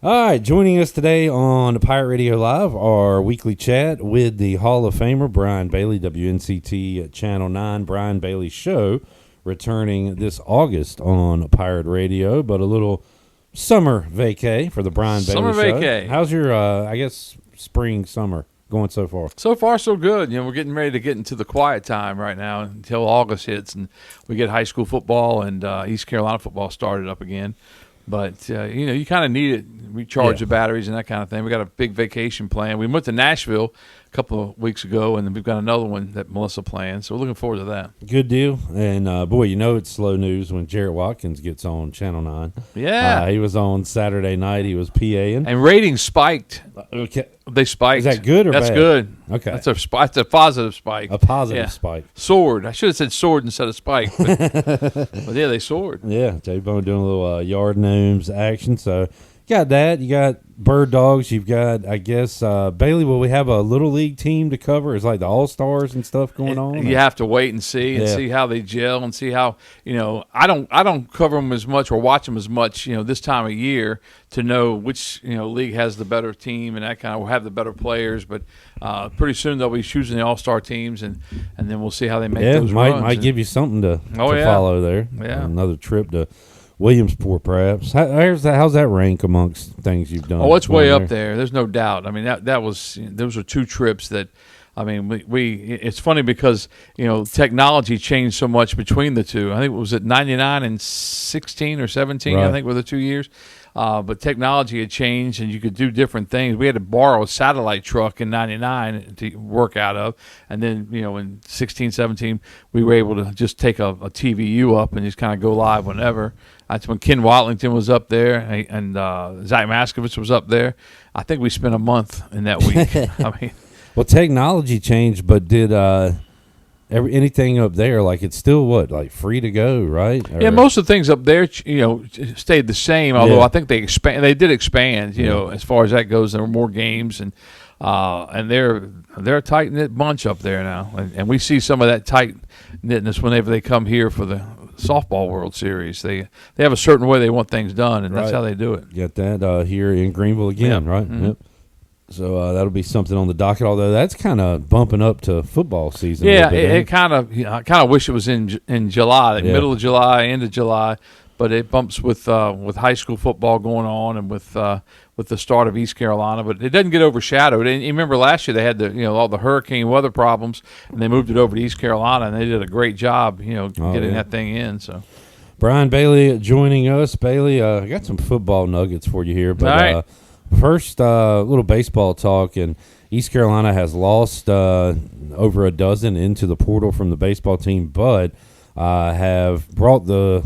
All right, joining us today on the Pirate Radio Live, our weekly chat with the Hall of Famer Brian Bailey, WNCT Channel 9 Brian Bailey Show, returning this August on Pirate Radio, but a little summer vacay for the Brian Bailey Show. Summer vacay. How's your, spring, summer going so far? So far, so good. We're getting ready to get into the quiet time right now until August hits, and we get high school football and East Carolina football started up again. But, you kind of need it, recharge the batteries and that kind of thing. We got a big vacation plan. We went to Nashville a couple of weeks ago, and then we've got another one that Melissa planned. So we're looking forward to that. Good deal. And, boy, it's slow news when Jarrett Watkins gets on Channel 9. Yeah. He was on Saturday night. He was PAing. And ratings spiked. Okay. They spiked. Is that good or That's bad? good. Okay. That's a positive spike. A positive spike. Soared. I should have said soared instead of spike. But yeah, they soared. Yeah, J-Bone doing a little yard gnomes action. So you got that. You got bird dogs. You've got, I guess, Bailey, will we have a little league team to cover? Is like the All-Stars and stuff going on? You have to wait and see how they gel and see how, I don't cover them as much or watch them as much, this time of year to know which, league has the better team and that kind of will have the better players. But pretty soon they'll be choosing the All-Star teams and then we'll see how they make those runs. Might give you something to follow there. Yeah. Another trip to Williamsport, perhaps. How's that rank amongst things you've done? Oh, it's way up there. There's no doubt. I mean, those are two trips that, it's funny because, technology changed so much between the two. I think it was at 99 and 16 or 17, right. I think were the 2 years. But technology had changed, and you could do different things. We had to borrow a satellite truck in 99 to work out of. And then, in 16, 17, we were able to just take a TVU up and just kind of go live whenever. That's when Ken Watlington was up there and Zach Maskovich was up there. I think we spent a month in that week. Well, technology changed, but did anything up there, like it's still free to go, right? Yeah, most of the things up there, stayed the same. Although I think they did expand. As far as that goes, there were more games, and they're a tight knit bunch up there now, and we see some of that tight knitness whenever they come here for the softball World Series. They have a certain way they want things done, and that's how they do it. Get that here in Greenville again, right? Mm-hmm. Yep. So that'll be something on the docket. Although that's kind of bumping up to football season. Yeah, it kind of. I kind of wish it was in July, middle of July, end of July. But it bumps with high school football going on and with the start of East Carolina. But it doesn't get overshadowed. And you remember last year they had all the hurricane weather problems, and they moved it over to East Carolina, and they did a great job, getting that thing in. So. Brian Bailey joining us. Bailey, I got some football nuggets for you here, but. All right. First, little baseball talk, and East Carolina has lost over a dozen into the portal from the baseball team, but have brought the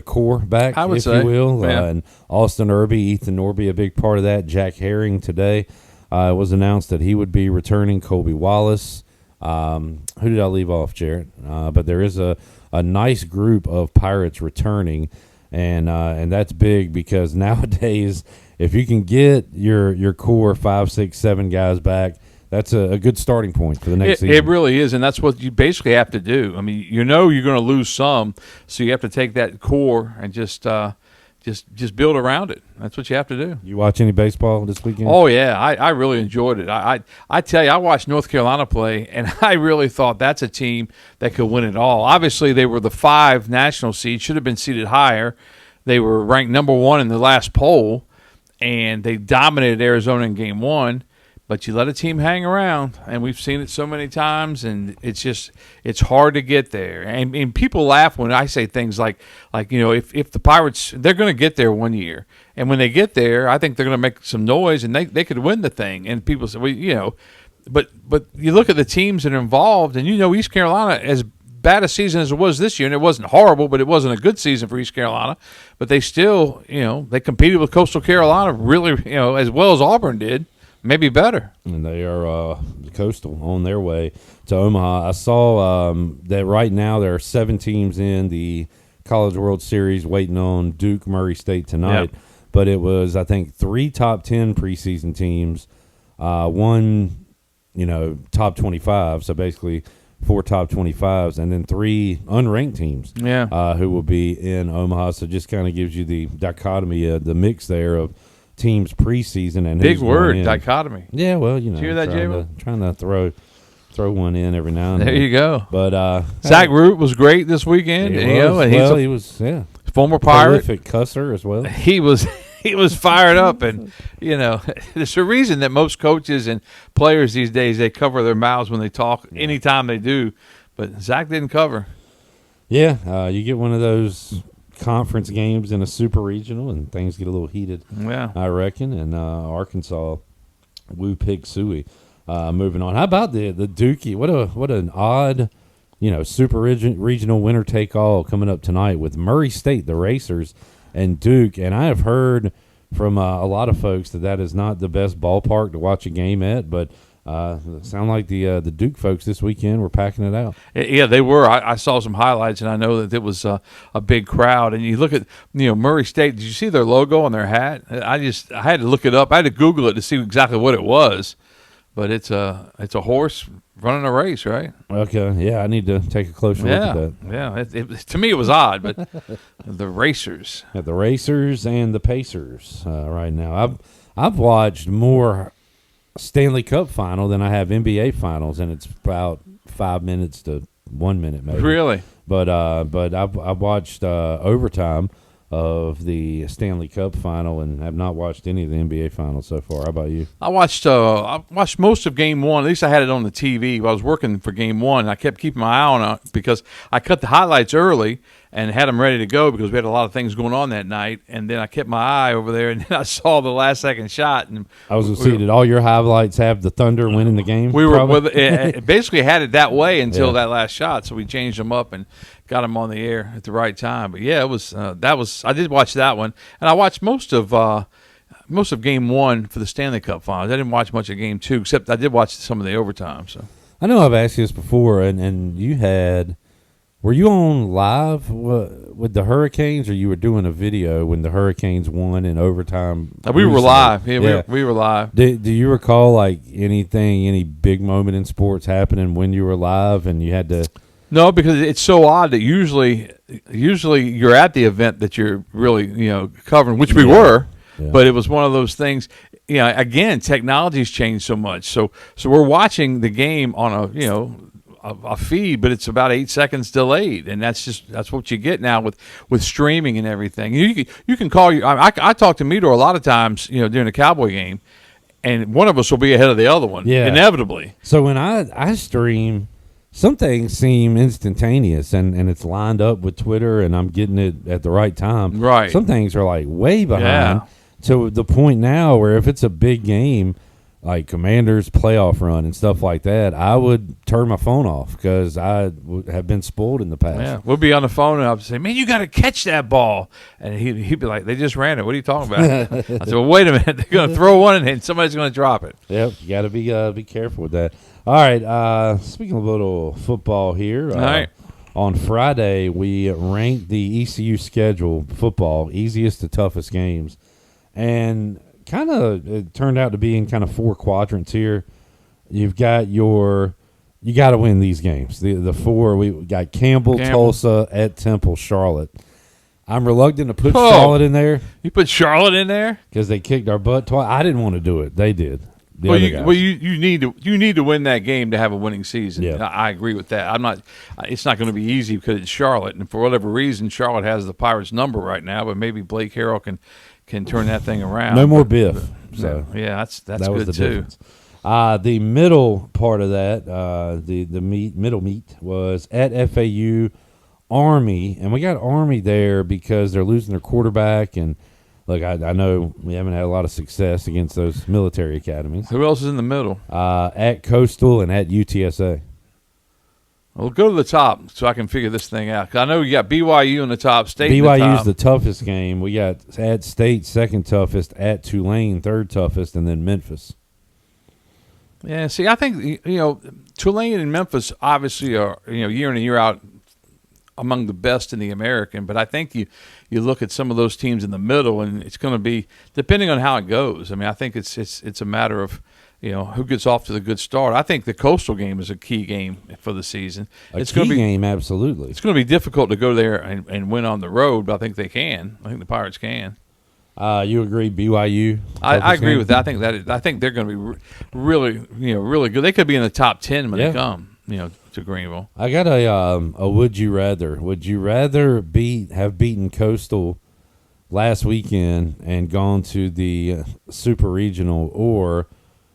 core back, if you will. Yeah. And Austin Irby, Ethan Norby, a big part of that. Jack Herring today was announced that he would be returning. Colby Wallace. Who did I leave off, Jarrett? But there is a nice group of Pirates returning, and that's big because nowadays – if you can get your core 5, 6, 7 guys back, that's a good starting point for the next season. It really is, and that's what you basically have to do. I mean, you're going to lose some, so you have to take that core and just build around it. That's what you have to do. You watch any baseball this weekend? Oh yeah, I really enjoyed it. I tell you, I watched North Carolina play, and I really thought that's a team that could win it all. Obviously, they were the 5 national seed, should have been seeded higher. They were ranked number 1 in the last poll. And they dominated Arizona in Game 1, but you let a team hang around, and we've seen it so many times, and it's hard to get there. And people laugh when I say things like if the Pirates, they're going to get there one year, and when they get there, I think they're going to make some noise, and they could win the thing. And people say, well, but you look at the teams that are involved, and East Carolina, as bad a season as it was this year, and it wasn't horrible, but it wasn't a good season for East Carolina. But they still, they competed with Coastal Carolina really, as well as Auburn did, maybe better. And they are Coastal on their way to Omaha. I saw that right now there are 7 teams in the College World Series waiting on Duke Murray State tonight. Yep. But it was, I think, 3 top 10 preseason teams, 1, top 25. So basically 4 top 25s, and then 3 unranked teams who will be in Omaha. So just kind of gives you the dichotomy, the mix there of team's preseason and Big who's word, going in. dichotomy. Yeah, well, Did you hear that, trying to throw one in every now and then. There you go. But Zach Root was great this weekend. He was former Pirate. Prolific cusser as well. He was fired up, and there's a reason that most coaches and players these days, they cover their mouths when they talk anytime they do, but Zach didn't cover. Yeah, you get one of those conference games in a super regional and things get a little heated. Yeah, I reckon. And Arkansas woo pig suey. Moving on. How about the Dookie? What an odd, super regional winner take all coming up tonight with Murray State, the Racers, and Duke. And I have heard from a lot of folks that is not the best ballpark to watch a game at, but sound like the Duke folks this weekend were packing it out. Yeah, they were. I saw some highlights, and I know that it was a big crowd. And you look at Murray State. Did you see their logo on their hat? I had to look it up. I had to Google it to see exactly what it was. But it's a horse running a race, right? Okay, yeah, I need to take a closer look at that. Yeah, to me it was odd, but the Racers. Yeah, the Racers and the Pacers right now. I've watched more Stanley Cup final than I have NBA finals, and it's about 5 minutes to 1 minute maybe. Really? But I've watched overtime of the Stanley Cup final and have not watched any of the NBA finals so far. How about you? I watched most of Game 1. At least I had it on the TV. I was working for Game 1. I kept keeping my eye on it because I cut the highlights early and had them ready to go because we had a lot of things going on that night. And then I kept my eye over there, and then I saw the last-second shot. And I was going to see, did all your highlights have the Thunder winning the game? We were it basically had it that way until that last shot, so we changed them up and got them on the air at the right time. But yeah, it was I did watch that one, and I watched most of Game 1 for the Stanley Cup Finals. I didn't watch much of Game 2, except I did watch some of the overtime. So I know I've asked you this before, and you had. Were you on live with the Hurricanes, or you were doing a video when the Hurricanes won in overtime? We were live. Yeah, we were live. Do you recall any big moment in sports happening when you were live and you had to? No, because it's so odd that usually you're at the event that you're really covering, which we were. Yeah. But it was one of those things. Again, technology's changed so much. So we're watching the game on a feed, but it's about 8 seconds delayed, and that's what you get now with streaming and everything. You can call you. I talk to Meador a lot of times, during the Cowboy game, and one of us will be ahead of the other one, inevitably. So when I stream, some things seem instantaneous, and it's lined up with Twitter, and I'm getting it at the right time. Right. Some things are like way behind to the point now where if it's a big game, like Commanders playoff run and stuff like that, I would turn my phone off because I have been spoiled in the past. Yeah, we'll be on the phone and I'll say, "Man, you got to catch that ball," and he'd be like, "They just ran it. What are you talking about?" I said, "Well, wait a minute. They're going to throw one and somebody's going to drop it." Yep, you got to be careful with that. All right, speaking of a little football here. All right. On Friday, we ranked the ECU schedule football, easiest to toughest games, and it turned out to be in kind of 4 quadrants here. You've got you got to win these games. The 4, we got Campbell, Tulsa, at Temple, Charlotte. I'm reluctant to put Charlotte in there. You put Charlotte in there? Because they kicked our butt twice. I didn't want to do it. They did. You need to win that game to have a winning season. Yeah. I agree with that. It's not going to be easy because it's Charlotte, and for whatever reason, Charlotte has the Pirates' number right now, but maybe Blake Harrell can turn that thing around. No more Biff. So yeah, that's that good was the too. Difference. The middle part of that, the middle meat was at FAU Army, and we got Army there because they're losing their quarterback. And look, I know we haven't had a lot of success against those military academies. Who else is in the middle? At Coastal and at UTSA. Well, go to the top so I can figure this thing out. 'Cause I know you got BYU in the top, State in the BYU top. is the toughest game. We got at State second toughest, at Tulane third toughest, and then Memphis. Yeah, see, I think Tulane and Memphis obviously are year in and year out among the best in the American. But I think you look at some of those teams in the middle, and it's going to be depending on how it goes. I mean, I think it's a matter of who gets off to the good start. I think the Coastal game is a key game for the season. It's going to be a key game, absolutely. It's going to be difficult to go there and win on the road, but I think they can. I think the Pirates can. You agree, BYU? I agree in? with that. I think they're going to be really really good. They could be in the top 10 when they come to Greenville. I got a would you rather? Would you rather have beaten Coastal last weekend and gone to the Super Regional, or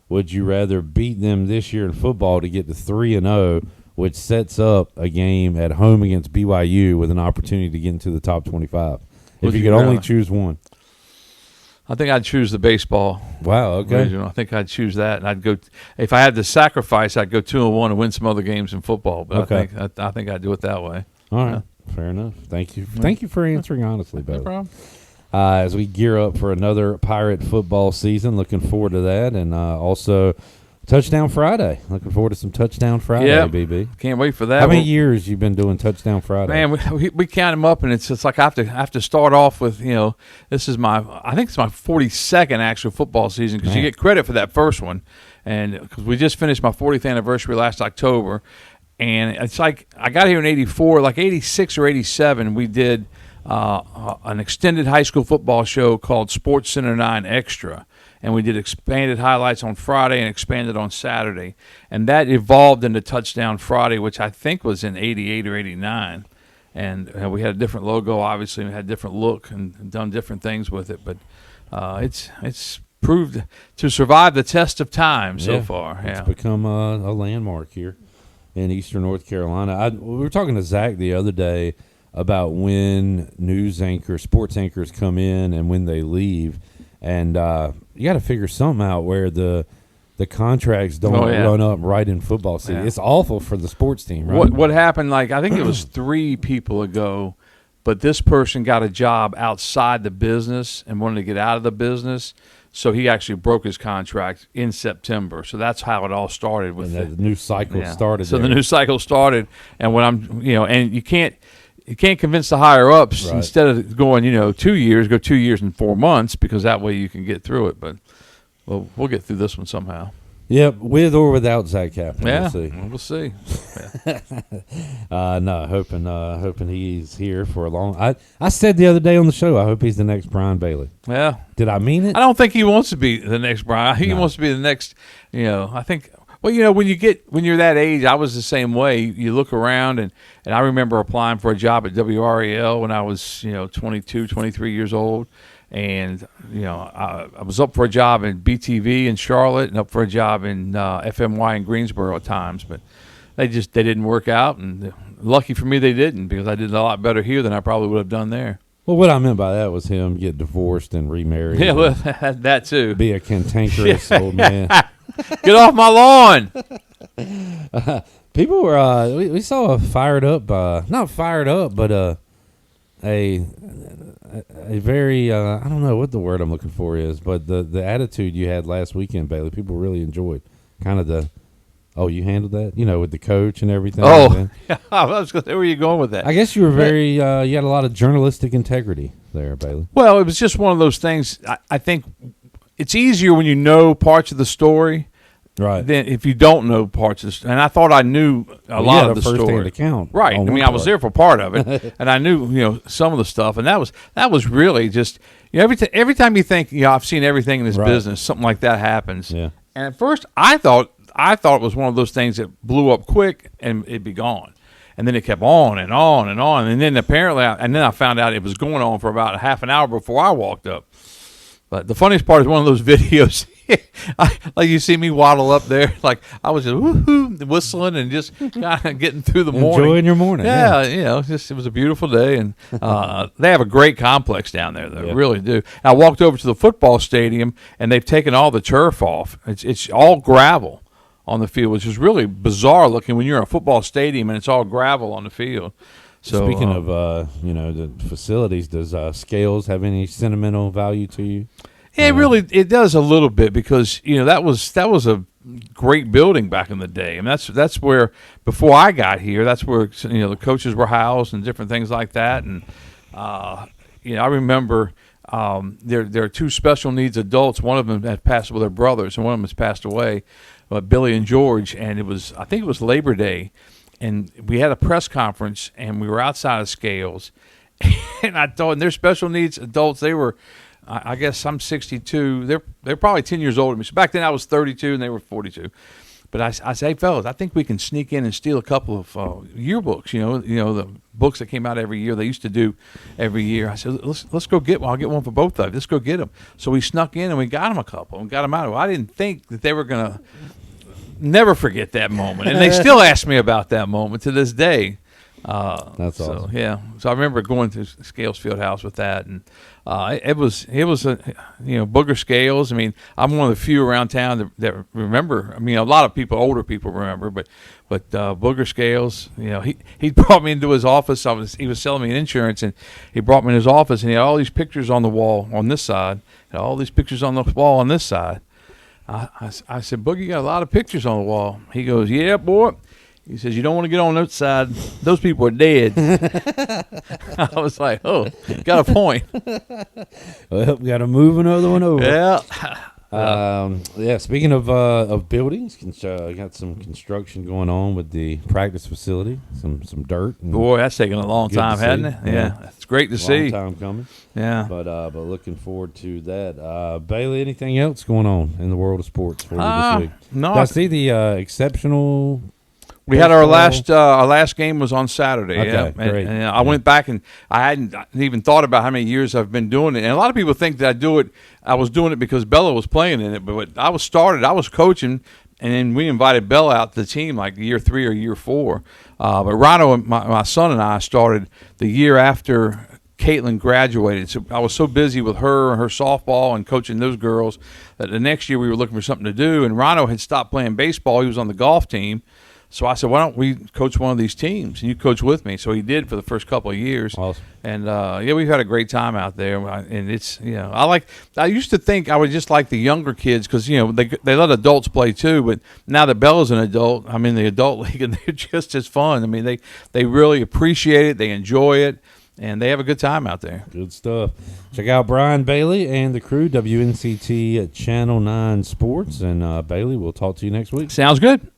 would you rather beat them this year in football to get to 3-0, which sets up a game at home against BYU with an opportunity to get into the top 25? If you could only choose one. I think I'd choose the baseball. Wow, okay. Regional. I think I'd choose that, and I'd go. If I had to sacrifice, I'd go 2-1 and win some other games in football. But okay. I think I'd do it that way. All right, fair enough. Thank you. Thank you for answering honestly, Bo. No problem. As we gear up for another Pirate football season, looking forward to that, and also Touchdown Friday. Looking forward to some Touchdown Friday, BB. Can't wait for that. How many years you've been doing Touchdown Friday? Man, we count them up, and it's like I have to start off with this is I think it's my 42nd actual football season, because you get credit for that first one, and because we just finished my 40th anniversary last October, and it's like I got here in '84, like '86 or '87, we did an extended high school football show called Sports Center 9 Extra. And we did expanded highlights on Friday and expanded on Saturday. And that evolved into Touchdown Friday, which I think was in '88 or '89. And we had a different logo, obviously. We had a different look and done different things with it. But it's proved to survive the test of time so far. It's become a landmark here in Eastern North Carolina. We were talking to Zach the other day about when sports anchors come in and when they leave. And you got to figure something out where the contracts don't run up right in football season. It's awful for the sports team, right? What happened, like I think it was 3 people ago, but this person got a job outside the business and wanted to get out of the business, so he actually broke his contract in September. So that's how it all started. With the new cycle started. So the new cycle started, and when I'm and you can't convince the higher ups instead of going 2 years, go 2 years and 4 months, because that way you can get through it. But we'll get through this one somehow. Yep, with or without Zach Kaplan. Yeah, we'll see. Yeah. No, hoping he's here for a long. I said the other day on the show, I hope he's the next Brian Bailey. Yeah, did I mean it? I don't think he wants to be the next Brian. He wants to be the next. I think. Well, when you're that age, I was the same way. You look around, and I remember applying for a job at WRAL when I was 22, 23 years old, and I was up for a job in BTV in Charlotte and up for a job in FMY in Greensboro at times, but they didn't work out, and lucky for me they didn't, because I did a lot better here than I probably would have done there. Well, what I meant by that was him get divorced and remarried. Yeah, well, that too. Be a cantankerous old man. Get off my lawn. People were we saw a fired up, not fired up, but a very I don't know what the word I'm looking for is, but the attitude you had last weekend, Bailey, people really enjoyed. Kind of you handled that, with the coach and everything. Oh, I was going to say, where are you going with that? I guess you were very you had a lot of journalistic integrity there, Bailey. Well, it was just one of those things. I think it's easier when you know parts of the story, right? Than if you don't know parts of the story. And I thought I knew a lot of the story. First-hand account, right? I mean, I was there for part of it, and I knew some of the stuff. And that was really just every time you think I've seen everything in this business, something like that happens. Yeah. And at first, I thought it was one of those things that blew up quick and it'd be gone. And then it kept on and on and on. And then apparently, I found out it was going on for about a half an hour before I walked up. But the funniest part is one of those videos, like you see me waddle up there, like I was just woohoo, whistling and just kind of getting through the morning. Enjoying your morning. Yeah, it was a beautiful day. And they have a great complex down there, they really do. I walked over to the football stadium, and they've taken all the turf off. It's all gravel on the field, which is really bizarre looking when you're in a football stadium and it's all gravel on the field. So speaking of the facilities, does Scales have any sentimental value to you? Yeah, it does a little bit, because that was a great building back in the day. I mean, that's where, before I got here, that's where the coaches were housed and different things like that. And I remember there are 2 special needs adults. One of them had passed with their brothers, and one of them has passed away, Billy and George. And I think it was Labor Day. And we had a press conference, and we were outside of Scales. And I thought, and they're special needs adults. They were I guess I'm 62. They're probably 10 years older than me. So back then I was 32 and they were 42. But I say, hey, fellas, I think we can sneak in and steal a couple of yearbooks. You know the books that came out every year. They used to do every year. I said, let's go get one. I'll get one for both of them. Let's go get them. So we snuck in and we got them a couple and got them out. Well, I didn't think that they were gonna never forget that moment, and they still ask me about that moment to this day. That's awesome. Yeah. So I remember going to Scales Fieldhouse with that, and it was Booger Scales. I mean, I'm one of the few around town that remember. I mean, a lot of people, older people, remember, but Booger Scales. He brought me into his office. He was selling me insurance, and he brought me in his office, and he had all these pictures on the wall on this side, and all these pictures on the wall on this side. I said, Boogie, you got a lot of pictures on the wall. He goes, yeah, boy. He says, you don't want to get on that side. Those people are dead. I was like, oh, got a point. Well, got to move another one over. Yeah. Speaking of buildings, got some construction going on with the practice facility. Some dirt. Boy, that's taken a long time, hasn't it? Yeah, it's great to see. Long time coming. Yeah. But looking forward to that. Bailey, anything else going on in the world of sports for you this week? No. Did I see the exceptional. We had our last game was on Saturday. Okay, yeah, great. And I went back and I hadn't even thought about how many years I've been doing it. And a lot of people think that I was doing it because Bella was playing in it. But I was coaching, and then we invited Bella out to the team like year 3 or year 4. But Rhino, my son, and I started the year after Caitlin graduated. So I was so busy with her softball and coaching those girls that the next year we were looking for something to do. And Rhino had stopped playing baseball. He was on the golf team. So I said, why don't we coach one of these teams? And you coach with me. So he did for the first couple of years. Awesome. And, we've had a great time out there. And it's, I used to think I would just like the younger kids because, they let adults play too. But now that Bella's an adult, I'm in the adult league, and they're just as fun. I mean, they really appreciate it. They enjoy it. And they have a good time out there. Good stuff. Check out Brian Bailey and the crew, WNCT Channel 9 Sports. And, Bailey, we'll talk to you next week. Sounds good.